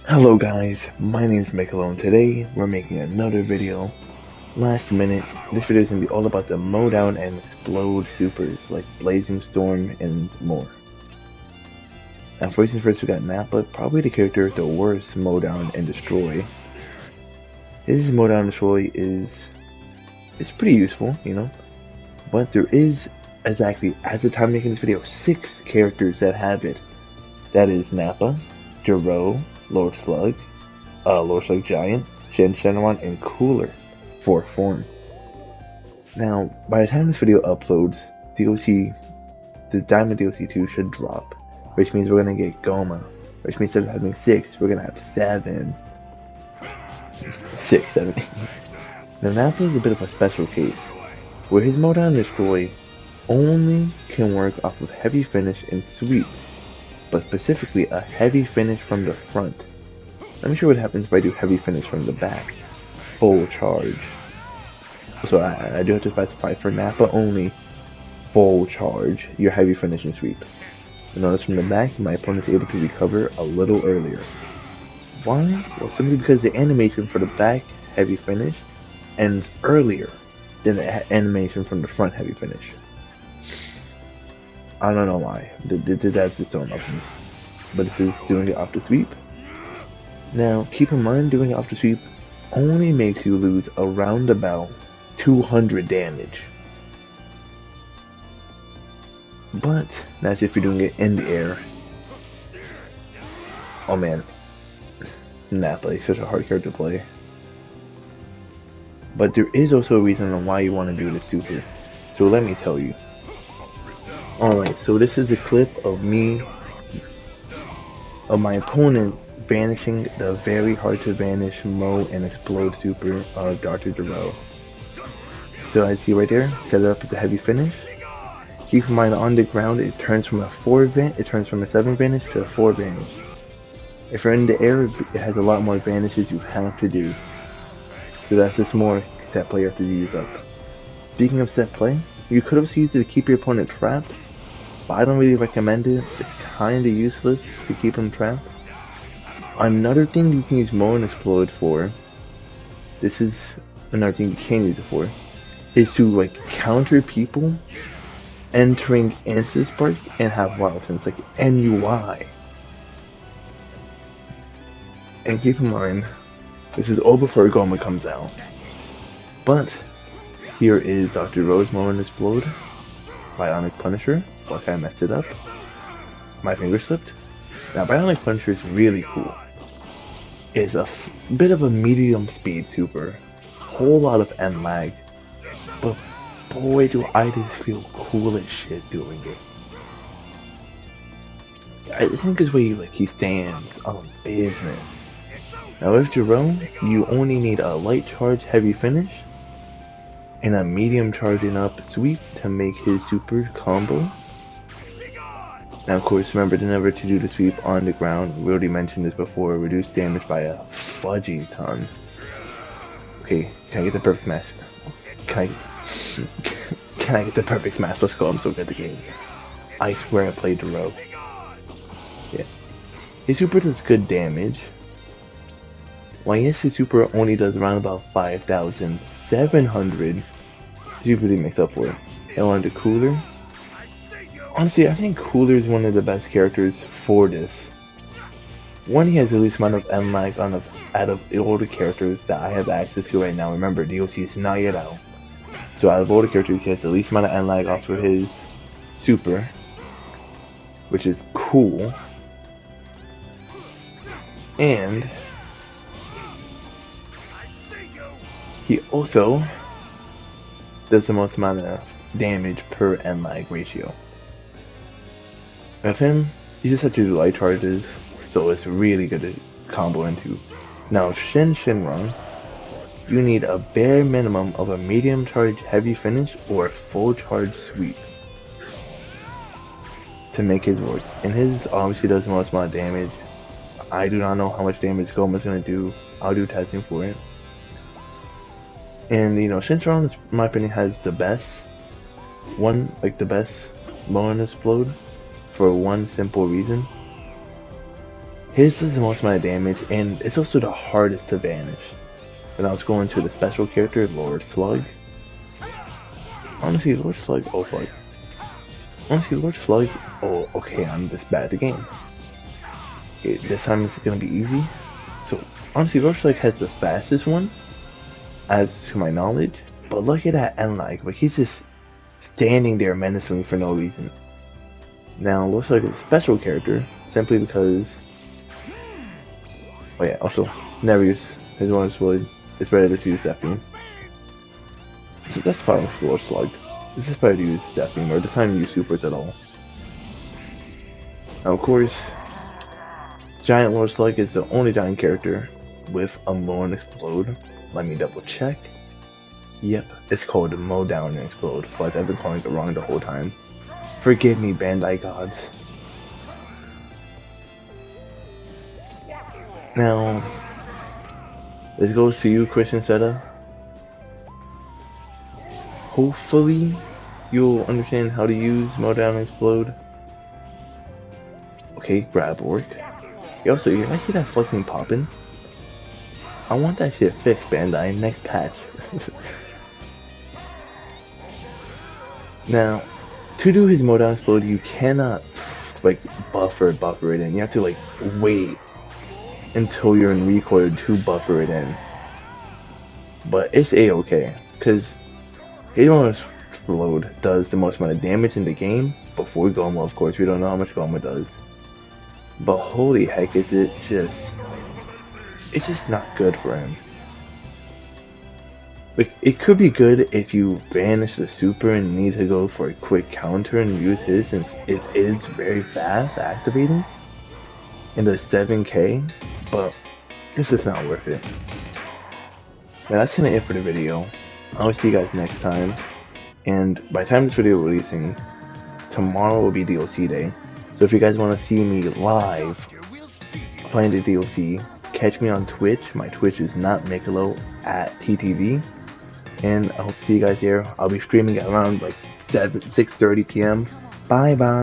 Hello guys, my name is Michael and today we're making another video. Last minute, this video is going to be all about the mow down and explode supers like Blazing Storm and more. Now first things first, we got Nappa, probably the character with the worst mow down and destroy. His mow down and destroy is pretty useful, but there is exactly, at the time of making this video, 6 characters that have it. That is Nappa, Geros, Lord Slug Giant, Syn Sheron, and Cooler for form. Now, by the time this video uploads, the Diamond DLC 2 should drop, which means we're gonna get Goma, which means instead of having 6, we're gonna have 7. 6, 7. Now, Nappa is a bit of a special case, where his mow down and destroy only can work off of heavy finish and sweep, but specifically a heavy finish from the front. Let me show what happens if I do heavy finish from the back. Full charge. So I do have to specify for Nappa only full charge, your heavy finish and sweep. And notice from the back, my opponent is able to recover a little earlier. Why? Well, simply because the animation for the back heavy finish ends earlier than the animation from the front heavy finish. I don't know why. The devs just don't love me. But this is doing it off the sweep. Now, keep in mind, doing it off the sweep only makes you lose around about 200 damage. But that's if you're doing it in the air. Oh man, Nappa is such a hard character to play. But there is also a reason on why you want to do this super. So let me tell you. Alright, so this is a clip of my opponent vanishing the very hard to vanish mow and explode super of Dr. Geros. So as you see right there, set it up with the heavy finish. Keep in mind on the ground it turns from a 7 vanish to a 4 vanish. If you're in the air, it has a lot more vanishes you have to do. So that's just more set play you have to use up. Speaking of set play, you could have used it to keep your opponent trapped, but I don't really recommend it. It's kinda useless to keep him trapped. Another thing you can use mow and explode for, this is another thing you can use it for, is to counter people entering Answer Spark and have wild things like NUI. And keep in mind, this is all before Goma comes out. But here is Dr. Rose mow and explode, Bionic Punisher. Like I messed it up. My finger slipped. Now Bionic Punisher is really cool. It's a bit of a medium speed super. Whole lot of end lag. But boy do I just feel cool as shit doing it. I think it's where he stands on business. Now with Geros, you only need a light charge heavy finish and a medium charging up sweep to make his super combo. Now of course remember never to do the sweep on the ground. We already mentioned this before, reduce damage by a fudging ton. Okay, can I get the perfect smash? Can I get the perfect smash? Let's go, I'm so good at the game. I swear I played Geros. Yeah. His super does good damage. Well, yes, his super only does around about 5,700. Super really makes up for it. And on the Cooler. Honestly, I think Cooler is one of the best characters for this. One, he has the least amount of end lag out of all the characters that I have access to right now. Remember, DLC is not yet out. So out of all the characters, he has the least amount of end lag off of his super, which is cool. And he also does the most amount of damage per end lag ratio. With him, you just have to do light charges, so it's really good to combo into. Now, Syn Sheron, you need a bare minimum of a medium charge heavy finish or a full charge sweep to make his work. And his obviously does the most amount of damage. I do not know how much damage Goma's gonna do. I'll do testing for it. And Syn Sheron, in my opinion, has the best the best mow and explode for one simple reason. His does the most amount of damage, and it's also the hardest to banish. And I was going to the special character, Lord Slug. Honestly, Lord Slug, oh fuck. Honestly, Lord Slug, oh okay, I'm this bad at the game. Okay, this time it's gonna be easy. So, honestly, Lord Slug has the fastest one, as to my knowledge. But look at that end lag, like he's just standing there menacingly for no reason. Now, Lord Slug is a special character, simply because... Oh yeah, also, never use his one sword. It's better to use Death Beam. So that's fine with Lord Slug. It's just better to use Death Beam, or this time to use supers at all. Now, of course, Giant Lord Slug is the only giant character with Unlure and Explode. Let me double check. Yep, it's called Mow Down and Explode, but I've been calling it wrong the whole time. Forgive me, Bandai gods. Now, this goes to you, Christian Seta. Hopefully, you'll understand how to use Mow Down and Explode. Okay, grab work. Also, you guys see that fucking poppin'? I want that shit fixed, Bandai, next patch. Now, to do his Mow Down and Explode, you cannot like buffer it in. You have to like wait until you're in recoil to buffer it in. But it's a-okay, because his Mow Down and Explode does the most amount of damage in the game before Goma, of course. We don't know how much Goma does. But holy heck, is it just... It's just not good for him. Like, it could be good if you banish the super and need to go for a quick counter and use his, since it is very fast activating and does 7k, but it's just not worth it. Now that's kinda it for the video. I'll see you guys next time, and by the time this video is releasing, tomorrow will be DLC day. So if you guys want to see me live playing the DLC, catch me on Twitch. My Twitch is not Mikelo at TTV. And I hope to see you guys here. I'll be streaming at around like 6:30 p.m. Bye bye.